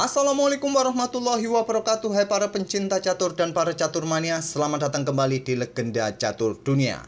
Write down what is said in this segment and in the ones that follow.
Assalamualaikum warahmatullahi wabarakatuh. Hai para pencinta catur dan para catur mania, selamat datang kembali di Legenda Catur Dunia.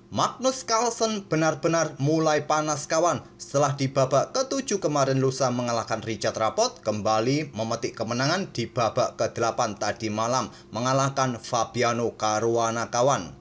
Magnus Carlsen benar-benar mulai panas kawan. Setelah di babak ke-7 kemarin lusa mengalahkan Richard Rapport, kembali memetik kemenangan di babak ke-8 tadi malam mengalahkan Fabiano Caruana kawan.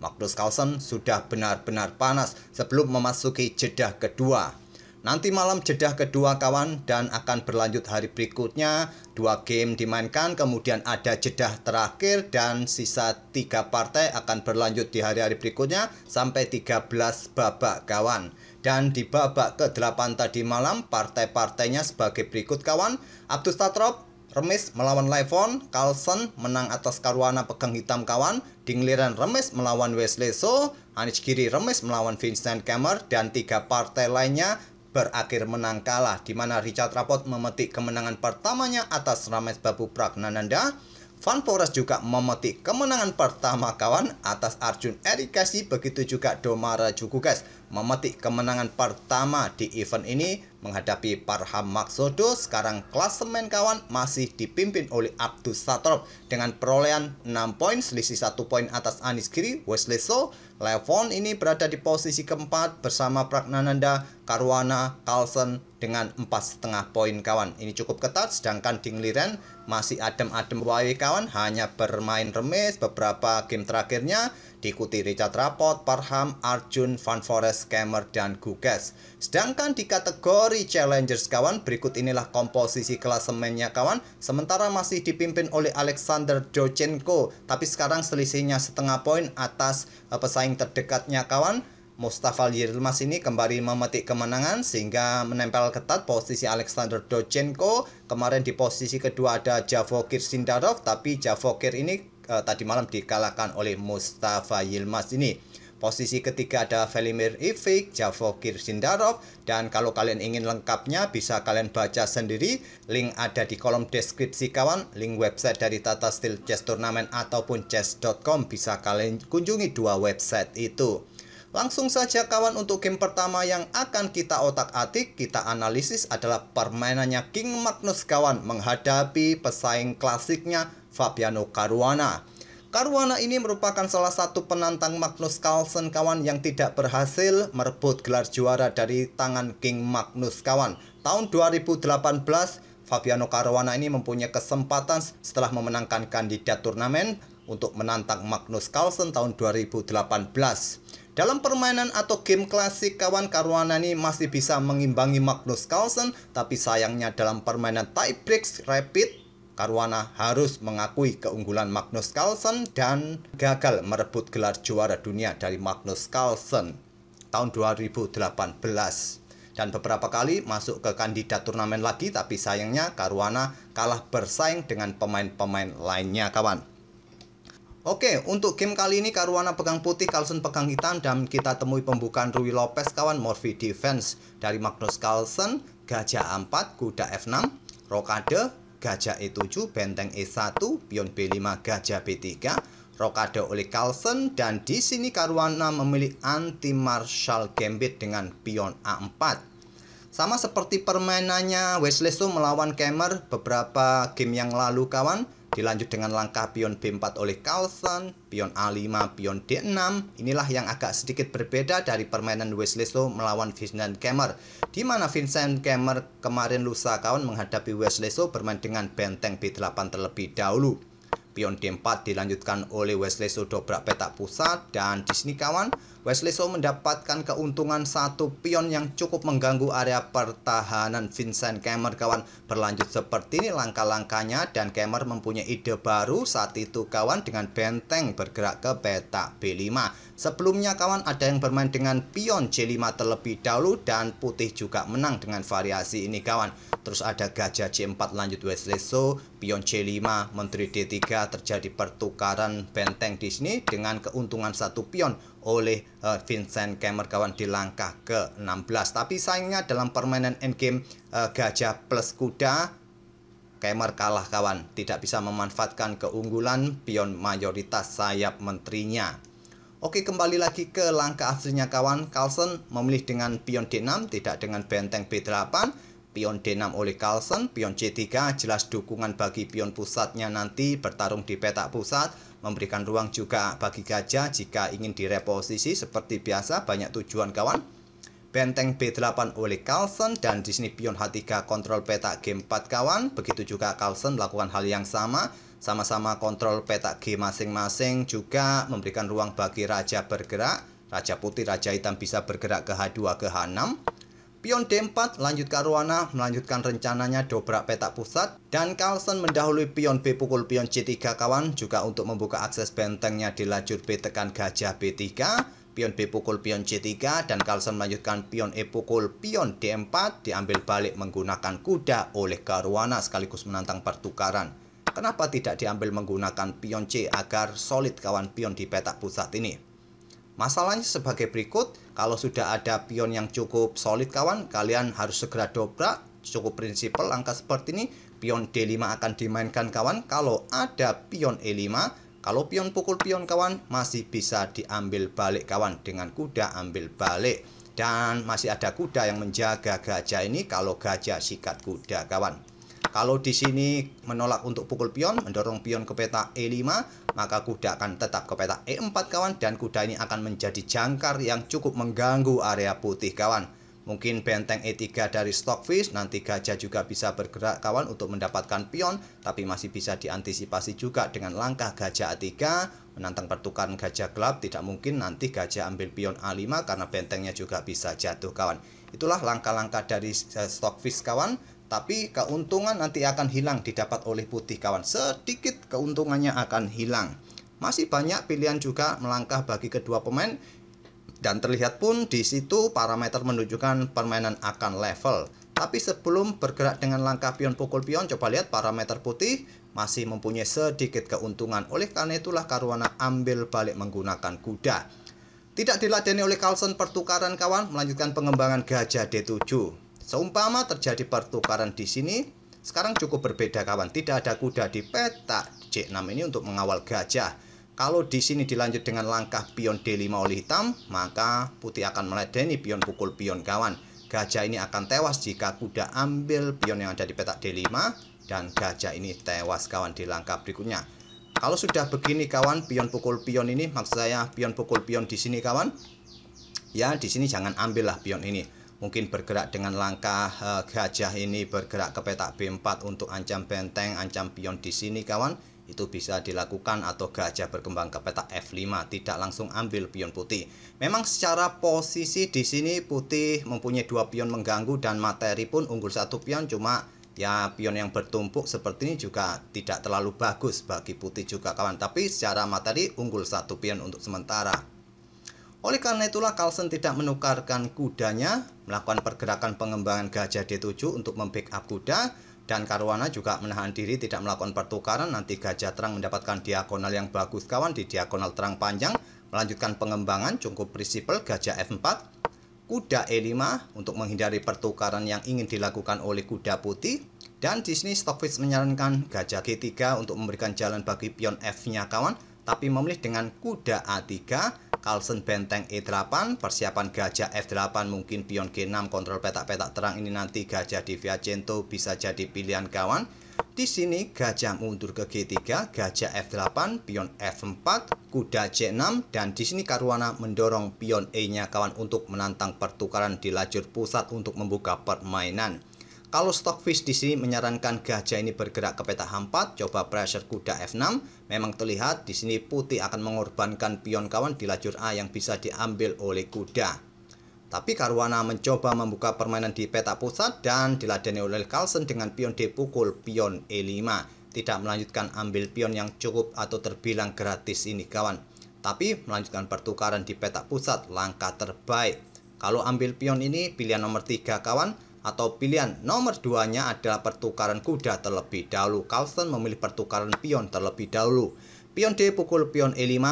Magnus Carlsen sudah benar-benar panas sebelum memasuki jeda kedua. Nanti malam jeda kedua kawan, dan akan berlanjut hari berikutnya. 2 game dimainkan, kemudian ada jeda terakhir, dan sisa 3 partai akan berlanjut di hari-hari berikutnya sampai 13 babak kawan. Dan di babak ke-8 tadi malam, partai-partainya sebagai berikut kawan. Abdus Satrop remis melawan Levon, Carlsen menang atas Caruana pegang hitam kawan. Dingliran remis melawan Wesley So, Anish Giri remis melawan Vincent Kemmer, dan 3 partai lainnya berakhir menang kalah, di mana Richard Rapport memetik kemenangan pertamanya atas Ramesh Babu Pragnananda. Van Forest juga memetik kemenangan pertama kawan atas Arjun Erikasi, begitu juga Domara Jukugas memetik kemenangan pertama di event ini menghadapi Parham Maksodo. Sekarang klasemen kawan masih dipimpin oleh Abdus Satrop dengan perolehan 6 poin, selisih 1 poin atas Anish Giri. Wesley So, Levon ini berada di posisi keempat bersama Pragnananda, Caruana, Carlsen dengan 4,5 poin kawan. Ini cukup ketat, sedangkan Dingliran masih adem-adem wae kawan, hanya bermain remis beberapa game terakhirnya, diikuti Richard Rapport, Parham, Arjun, Van Forest, Kemmer, dan Gugas. Sedangkan di kategori Challengers kawan, berikut inilah komposisi klasemennya kawan. Sementara masih dipimpin oleh Alexander Dochenko, tapi sekarang selisihnya 0,5 poin atas pesaing terdekatnya kawan. Mustafa Yilmaz ini kembali memetik kemenangan sehingga menempel ketat posisi Alexander Dochenko. Kemarin di posisi kedua ada Javokir Sindarov, tapi Javokir ini tadi malam dikalahkan oleh Mustafa Yilmaz ini. Posisi ketiga ada Velimir Ivik, Javokir Sindarov, dan kalau kalian ingin lengkapnya bisa kalian baca sendiri. Link ada di kolom deskripsi kawan, link website dari Tata Steel Chess Tournament ataupun chess.com, bisa kalian kunjungi 2 website itu. Langsung saja kawan, untuk game pertama yang akan kita otak-atik, kita analisis adalah permainannya King Magnus kawan menghadapi pesaing klasiknya Fabiano Caruana. Caruana ini merupakan salah satu penantang Magnus Carlsen kawan yang tidak berhasil merebut gelar juara dari tangan King Magnus kawan. Tahun 2018 Fabiano Caruana ini mempunyai kesempatan setelah memenangkan kandidat turnamen untuk menantang Magnus Carlsen tahun 2018. Dalam permainan atau game klasik kawan, Caruana ini masih bisa mengimbangi Magnus Carlsen, tapi sayangnya dalam permainan tie breaks rapid, Caruana harus mengakui keunggulan Magnus Carlsen dan gagal merebut gelar juara dunia dari Magnus Carlsen tahun 2018. Dan beberapa kali masuk ke kandidat turnamen lagi, tapi sayangnya Caruana kalah bersaing dengan pemain-pemain lainnya kawan. Oke, untuk game kali ini Caruana pegang putih, Carlsen pegang hitam, dan kita temui pembukaan Ruy Lopez kawan. Morphy defense dari Magnus Carlsen, gajah A4, kuda F6, rokade, gajah E7, benteng E1, pion B5, gajah B3, rokade oleh Carlsen, dan di sini Caruana memilih anti martial gambit dengan pion A4. Sama seperti permainannya Wesley So melawan Kemmer beberapa game yang lalu kawan. Dilanjut dengan langkah pion B4 oleh Carlsen, pion A5, pion D6. Inilah yang agak sedikit berbeda dari permainan Wesley So melawan Vincent Kemmer, di mana Vincent Kemmer kemarin lusa kawan menghadapi Wesley So bermain dengan benteng B8 terlebih dahulu. Pion D4 dilanjutkan oleh Wesley So dobrak petak pusat, dan di sini kawan Wesley So mendapatkan keuntungan 1 pion yang cukup mengganggu area pertahanan Vincent Kemmer kawan. Berlanjut seperti ini langkah-langkahnya, dan Kemmer mempunyai ide baru saat itu kawan dengan benteng bergerak ke petak B5. Sebelumnya kawan ada yang bermain dengan pion C5 terlebih dahulu, dan putih juga menang dengan variasi ini kawan. Terus ada gajah C4 lanjut Wesley So, pion C5, menteri D3, terjadi pertukaran benteng di sini dengan keuntungan 1 pion oleh Vincent Kemmer kawan di langkah ke-16. Tapi sayangnya dalam permainan endgame gajah plus kuda, Kemmer kalah kawan, tidak bisa memanfaatkan keunggulan pion mayoritas sayap menterinya. Oke, kembali lagi ke langkah aslinya kawan. Carlsen memilih dengan pion D6, tidak dengan benteng B8. pion D6 oleh Carlsen, pion C3 jelas dukungan bagi pion pusatnya nanti bertarung di petak pusat, memberikan ruang juga bagi gajah jika ingin direposisi seperti biasa, banyak tujuan kawan. Benteng B8 oleh Carlsen, dan di sini pion H3 kontrol petak G4 kawan. Begitu juga Carlsen melakukan hal yang sama-sama kontrol petak G masing-masing, juga memberikan ruang bagi raja bergerak. Raja putih, raja hitam bisa bergerak ke H2 ke H6. Pion D4 lanjut ke arwana, melanjutkan rencananya dobrak petak pusat, dan Carlsen mendahului pion B pukul pion C3 kawan, juga untuk membuka akses bentengnya di lajur B tekan gajah B3, pion B pukul pion C3, dan Carlsen melanjutkan pion E pukul pion D4, diambil balik menggunakan kuda oleh Caruana sekaligus menantang pertukaran. Kenapa tidak diambil menggunakan pion C agar solid kawan pion di petak pusat ini? Masalahnya sebagai berikut, kalau sudah ada pion yang cukup solid kawan, kalian harus segera dobrak. Cukup prinsipal langkah seperti ini. Pion D5 akan dimainkan kawan. Kalau ada pion E5, kalau pion pukul pion kawan, masih bisa diambil balik kawan dengan kuda ambil balik. Dan masih ada kuda yang menjaga gajah ini kalau gajah sikat kuda kawan. Kalau di sini menolak untuk pukul pion, mendorong pion ke petak E5, maka kuda akan tetap ke petak E4 kawan, dan kuda ini akan menjadi jangkar yang cukup mengganggu area putih kawan. Mungkin benteng E3 dari Stockfish, nanti gajah juga bisa bergerak kawan untuk mendapatkan pion, tapi masih bisa diantisipasi juga dengan langkah gajah A3, menantang pertukaran gajah gelap. Tidak mungkin nanti gajah ambil pion A5 karena bentengnya juga bisa jatuh kawan. Itulah langkah-langkah dari Stockfish kawan. Tapi keuntungan nanti akan hilang didapat oleh putih kawan. Sedikit keuntungannya akan hilang. Masih banyak pilihan juga melangkah bagi kedua pemain. Dan terlihat pun di situ parameter menunjukkan permainan akan level. Tapi sebelum bergerak dengan langkah pion pukul pion, coba lihat parameter putih masih mempunyai sedikit keuntungan. Oleh karena itulah Caruana ambil balik menggunakan kuda. Tidak diladeni oleh Carlsen pertukaran kawan, melanjutkan pengembangan gajah D7. Seumpama terjadi pertukaran di sini, sekarang cukup berbeda kawan. Tidak ada kuda di petak C6 ini untuk mengawal gajah. Kalau di sini dilanjut dengan langkah pion D5 oleh hitam, maka putih akan meladeni pion pukul pion kawan. Gajah ini akan tewas jika kuda ambil pion yang ada di petak D5, dan gajah ini tewas kawan di langkah berikutnya. Kalau sudah begini kawan, pion pukul pion ini, maksud saya pion pukul pion di sini kawan. Ya, di sini jangan ambillah pion ini. Mungkin bergerak dengan langkah gajah ini bergerak ke petak B4 untuk ancam benteng, ancam pion di sini kawan. Itu bisa dilakukan, atau gajah berkembang ke petak F5, tidak langsung ambil pion putih. Memang secara posisi di sini putih mempunyai dua pion mengganggu dan materi pun unggul satu pion, cuma ya pion yang bertumpuk seperti ini juga tidak terlalu bagus bagi putih juga kawan. Tapi secara materi unggul satu pion untuk sementara. Oleh karena itulah Carlsen tidak menukarkan kudanya, melakukan pergerakan pengembangan gajah D7 untuk membackup kuda, dan Caruana juga menahan diri tidak melakukan pertukaran. Nanti gajah terang mendapatkan diagonal yang bagus kawan di diagonal terang panjang, melanjutkan pengembangan cukup prinsipal gajah F4, kuda E5 untuk menghindari pertukaran yang ingin dilakukan oleh kuda putih, dan di sini Stockfish menyarankan gajah G3 untuk memberikan jalan bagi pion F-nya kawan, tapi memilih dengan kuda A3. Carlsen benteng E8, persiapan gajah F8, mungkin pion G6 kontrol petak-petak terang ini nanti gajah di Viacento bisa jadi pilihan kawan. Di sini gajah mundur ke G3, gajah F8, pion F4, kuda C6, dan di sini Caruana mendorong pion E-nya kawan untuk menantang pertukaran di lajur pusat untuk membuka permainan. Kalau Stockfish di sini menyarankan gajah ini bergerak ke petak H4, coba pressure kuda F6. Memang terlihat di sini putih akan mengorbankan pion kawan di lajur A yang bisa diambil oleh kuda. Tapi Caruana mencoba membuka permainan di petak pusat dan diladeni oleh Carlsen dengan pion D pukul pion E5. Tidak melanjutkan ambil pion yang cukup atau terbilang gratis ini kawan. Tapi melanjutkan pertukaran di petak pusat, langkah terbaik. Kalau ambil pion ini pilihan nomor 3 kawan. Atau pilihan nomor 2-nya adalah pertukaran kuda terlebih dahulu. Carlsen memilih pertukaran pion terlebih dahulu. Pion D pukul pion E5,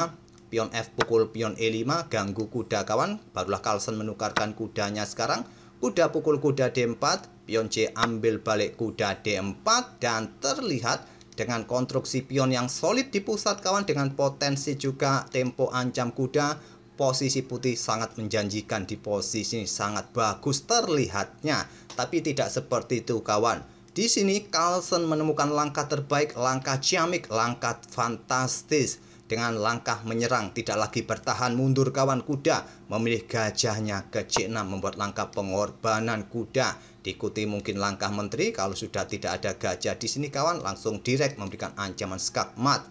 pion F pukul pion E5, ganggu kuda kawan. Barulah Carlsen menukarkan kudanya sekarang. Kuda pukul kuda D4, pion C ambil balik kuda D4, dan terlihat dengan konstruksi pion yang solid di pusat kawan, dengan potensi juga tempo ancam kuda. Posisi putih sangat menjanjikan, di posisi ini sangat bagus terlihatnya. tapi tidak seperti itu kawan. Di sini Carlsen menemukan langkah terbaik, langkah ciamik, langkah fantastis. Dengan langkah menyerang, tidak lagi bertahan mundur kawan. Kuda memilih gajahnya ke C6, membuat langkah pengorbanan kuda. Diikuti mungkin langkah menteri. Kalau sudah tidak ada gajah di sini kawan, langsung direct memberikan ancaman skakmat.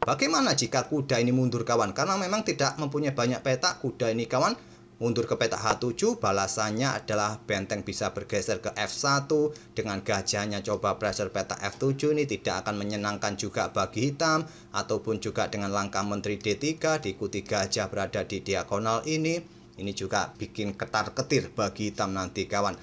Bagaimana jika kuda ini mundur kawan? Karena memang tidak mempunyai banyak petak kuda ini kawan. Mundur ke petak H7, balasannya adalah benteng bisa bergeser ke F1. Dengan gajahnya coba pressure petak F7 ini tidak akan menyenangkan juga bagi hitam. Ataupun juga dengan langkah menteri D3, diikuti gajah berada di diagonal ini. Ini juga bikin ketar-ketir bagi hitam nanti kawan.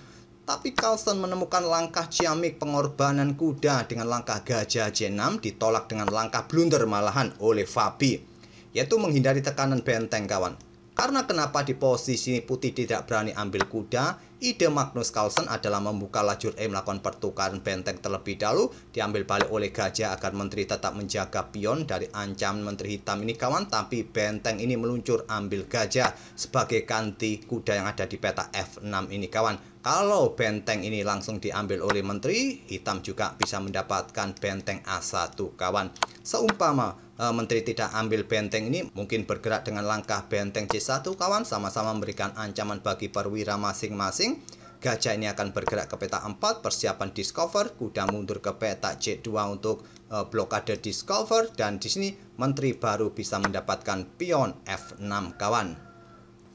Tapi Carlsen menemukan langkah ciamik pengorbanan kuda dengan langkah gajah J6, ditolak dengan langkah blunder malahan oleh Fabi, yaitu menghindari tekanan benteng kawan. Karena kenapa di posisi putih tidak berani ambil kuda, ide Magnus Carlsen adalah membuka lajur E, melakukan pertukaran benteng terlebih dahulu, diambil balik oleh gajah agar menteri tetap menjaga pion dari ancaman menteri hitam ini kawan. Tapi benteng ini meluncur ambil gajah sebagai ganti kuda yang ada di peta F6 ini kawan. Kalau benteng ini langsung diambil oleh menteri, hitam juga bisa mendapatkan benteng A1 kawan. Seumpama menteri tidak ambil benteng ini, mungkin bergerak dengan langkah benteng C1 kawan, sama-sama memberikan ancaman bagi perwira masing-masing. Gajah ini akan bergerak ke peta 4, persiapan discover, kuda mundur ke peta C2 untuk blokade discover, dan di sini menteri baru bisa mendapatkan pion F6 kawan.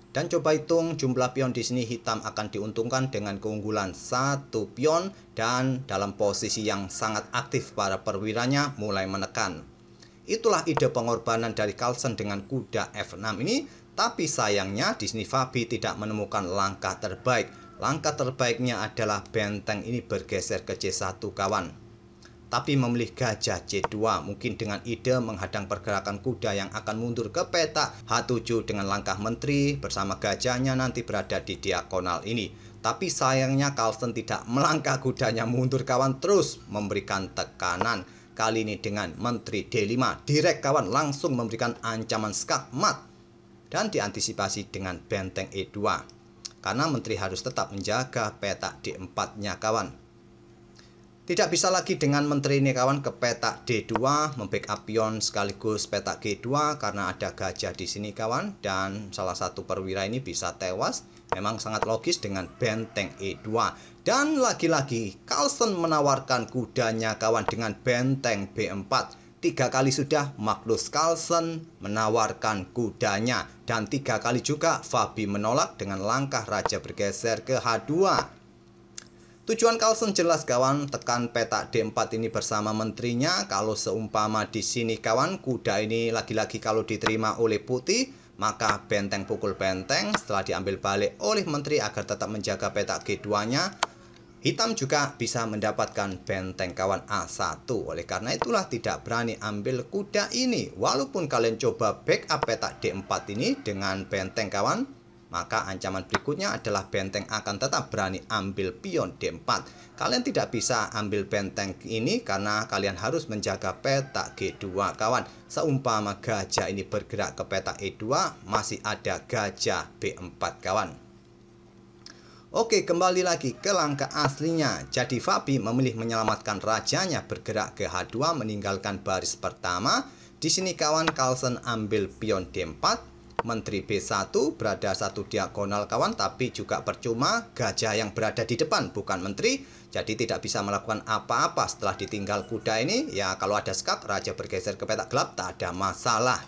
Dan coba hitung jumlah pion di sini, hitam akan diuntungkan dengan keunggulan 1 pion dan dalam posisi yang sangat aktif para perwiranya mulai menekan. Itulah ide pengorbanan dari Carlsen dengan kuda F6 ini, tapi sayangnya di sini Fabi tidak menemukan langkah terbaik. Langkah terbaiknya adalah benteng ini bergeser ke C1 kawan. Tapi memilih gajah C2 mungkin dengan ide menghadang pergerakan kuda yang akan mundur ke peta H7 dengan langkah menteri bersama gajahnya nanti berada di diagonal ini. Tapi sayangnya Carlsen tidak melangkah kudanya mundur kawan, terus memberikan tekanan. Kali ini dengan menteri D5 direct kawan, langsung memberikan ancaman skakmat dan diantisipasi dengan benteng E2 karena menteri harus tetap menjaga peta D4 nya kawan. Tidak bisa lagi dengan menteri ini kawan ke peta D2, membackup pion sekaligus peta G2 karena ada gajah di sini kawan, dan salah satu perwira ini bisa tewas. Memang sangat logis dengan benteng E2. Dan lagi-lagi Carlsen menawarkan kudanya kawan dengan benteng B4. 3 kali sudah Magnus Carlsen menawarkan kudanya, dan 3 kali juga Fabi menolak dengan langkah raja bergeser ke H2. Tujuan Carlsen jelas kawan, tekan peta D4 ini bersama menterinya. Kalau seumpama di sini kawan, kuda ini lagi-lagi kalau diterima oleh putih, maka benteng pukul benteng setelah diambil balik oleh menteri agar tetap menjaga peta G2-nya. Hitam juga bisa mendapatkan benteng kawan A1. Oleh karena itulah tidak berani ambil kuda ini. Walaupun kalian coba backup peta D4 ini dengan benteng kawan, maka ancaman berikutnya adalah benteng akan tetap berani ambil pion D4. Kalian tidak bisa ambil benteng ini karena kalian harus menjaga peta G2 kawan. Seumpama gajah ini bergerak ke peta E2, masih ada gajah B4 kawan. Oke, kembali lagi ke langkah aslinya. Jadi Fabi memilih menyelamatkan rajanya bergerak ke H2 meninggalkan baris pertama. Di sini kawan, Carlsen ambil pion D4. Menteri B1 berada satu diagonal kawan, tapi juga percuma, gajah yang berada di depan bukan menteri, jadi tidak bisa melakukan apa-apa setelah ditinggal kuda ini. Ya kalau ada skak, raja bergeser ke peta gelap, tak ada masalah.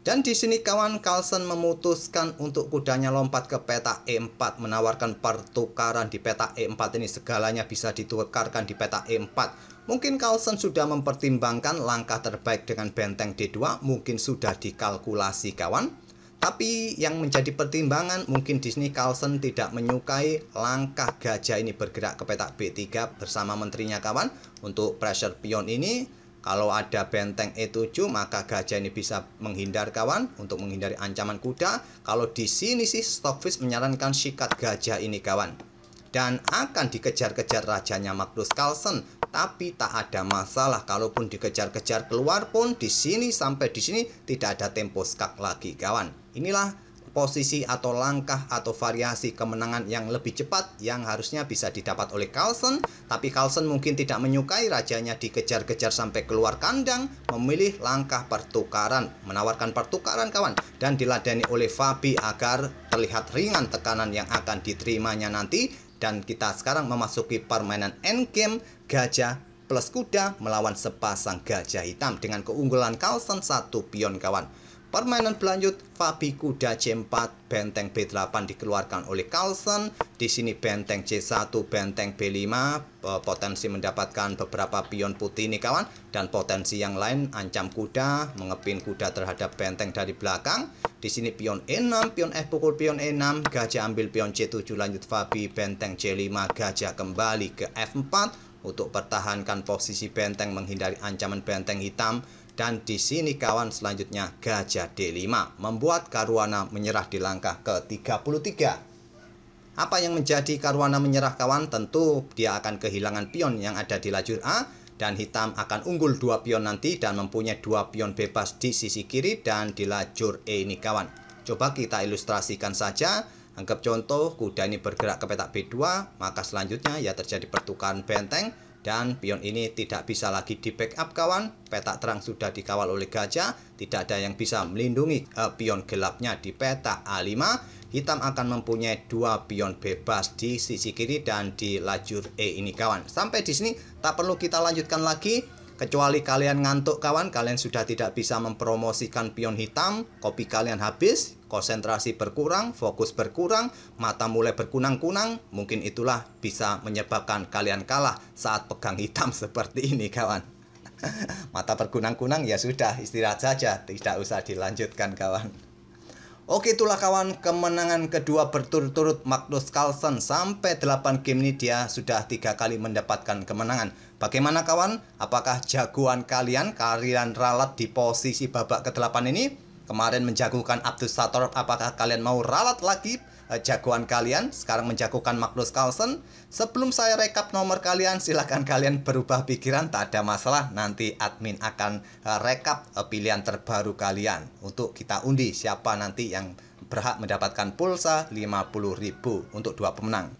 Dan di sini kawan, Carlsen memutuskan untuk kudanya lompat ke peta E4, menawarkan pertukaran di peta E4 ini, segalanya bisa ditukarkan di peta E4. Mungkin Carlsen sudah mempertimbangkan langkah terbaik dengan benteng D2, mungkin sudah dikalkulasi kawan. Tapi yang menjadi pertimbangan mungkin di sini Carlsen tidak menyukai langkah gajah ini bergerak ke peta B3 bersama menterinya kawan. Untuk pressure pion ini, kalau ada benteng E7 maka gajah ini bisa menghindar kawan untuk menghindari ancaman kuda. Kalau di sini sih Stockfish menyarankan sikat gajah ini kawan, dan akan dikejar-kejar rajanya Magnus Carlsen. Tapi tak ada masalah, kalaupun dikejar-kejar keluar pun di sini sampai di sini tidak ada tempo skak lagi kawan. Inilah posisi atau langkah atau variasi kemenangan yang lebih cepat yang harusnya bisa didapat oleh Carlsen. Tapi Carlsen mungkin tidak menyukai rajanya dikejar-kejar sampai keluar kandang, memilih langkah pertukaran, menawarkan pertukaran kawan, dan diladeni oleh Fabi agar terlihat ringan tekanan yang akan diterimanya nanti. Dan kita sekarang memasuki permainan endgame gajah plus kuda melawan sepasang gajah hitam dengan keunggulan Carlsen 1 pion kawan. Permainan berlanjut, Fabi kuda C4, benteng B8 dikeluarkan oleh Carlsen. Di sini benteng C1, benteng B5, potensi mendapatkan beberapa pion putih ini kawan. Dan potensi yang lain, ancam kuda, mengepin kuda terhadap benteng dari belakang. Di sini pion E6, pion F pukul pion E6, gajah ambil pion C7, lanjut Fabi, benteng C5, gajah kembali ke F4 untuk pertahankan posisi benteng menghindari ancaman benteng hitam. Dan di sini kawan selanjutnya gajah D5 membuat Caruana menyerah di langkah ke-33. Apa yang menjadi Caruana menyerah kawan? Tentu dia akan kehilangan pion yang ada di lajur A dan hitam akan unggul 2 pion nanti dan mempunyai 2 pion bebas di sisi kiri dan di lajur E ini kawan. Coba kita ilustrasikan saja. Anggap contoh kuda ini bergerak ke petak B2, maka selanjutnya ya terjadi pertukaran benteng. Dan pion ini tidak bisa lagi di backup kawan. Petak terang sudah dikawal oleh gajah. Tidak ada yang bisa melindungi pion gelapnya di petak A5. Hitam akan mempunyai 2 pion bebas di sisi kiri dan di lajur E ini kawan. Sampai di sini tak perlu kita lanjutkan lagi. Kecuali kalian ngantuk kawan, kalian sudah tidak bisa mempromosikan pion hitam, kopi kalian habis, konsentrasi berkurang, fokus berkurang, mata mulai berkunang-kunang, mungkin itulah bisa menyebabkan kalian kalah saat pegang hitam seperti ini kawan. Mata berkunang-kunang ya sudah, istirahat saja, tidak usah dilanjutkan kawan. Oke, itulah kawan kemenangan kedua berturut-turut Magnus Carlsen. Sampai 8 game ini dia sudah 3 kali mendapatkan kemenangan. Bagaimana kawan? Apakah jagoan kalian ralat di posisi babak ke-8 ini? Kemarin menjagokan Abdus Sator, apakah kalian mau ralat lagi jagoan kalian? Sekarang menjagokan Magnus Carlsen. Sebelum saya rekap nomor kalian, silahkan kalian berubah pikiran, tak ada masalah. Nanti admin akan rekap pilihan terbaru kalian untuk kita undi siapa nanti yang berhak mendapatkan pulsa 50.000 untuk 2 pemenang.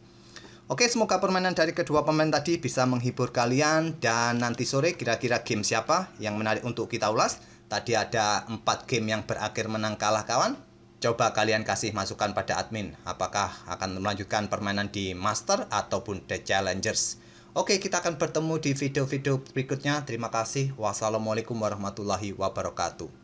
Oke, semoga permainan dari kedua pemain tadi bisa menghibur kalian. Dan nanti sore kira-kira game siapa yang menarik untuk kita ulas. Tadi ada 4 game yang berakhir menang kalah kawan. Coba kalian kasih masukan pada admin, apakah akan melanjutkan permainan di Master ataupun The Challengers. Oke, kita akan bertemu di video-video berikutnya. Terima kasih. Wassalamualaikum warahmatullahi wabarakatuh.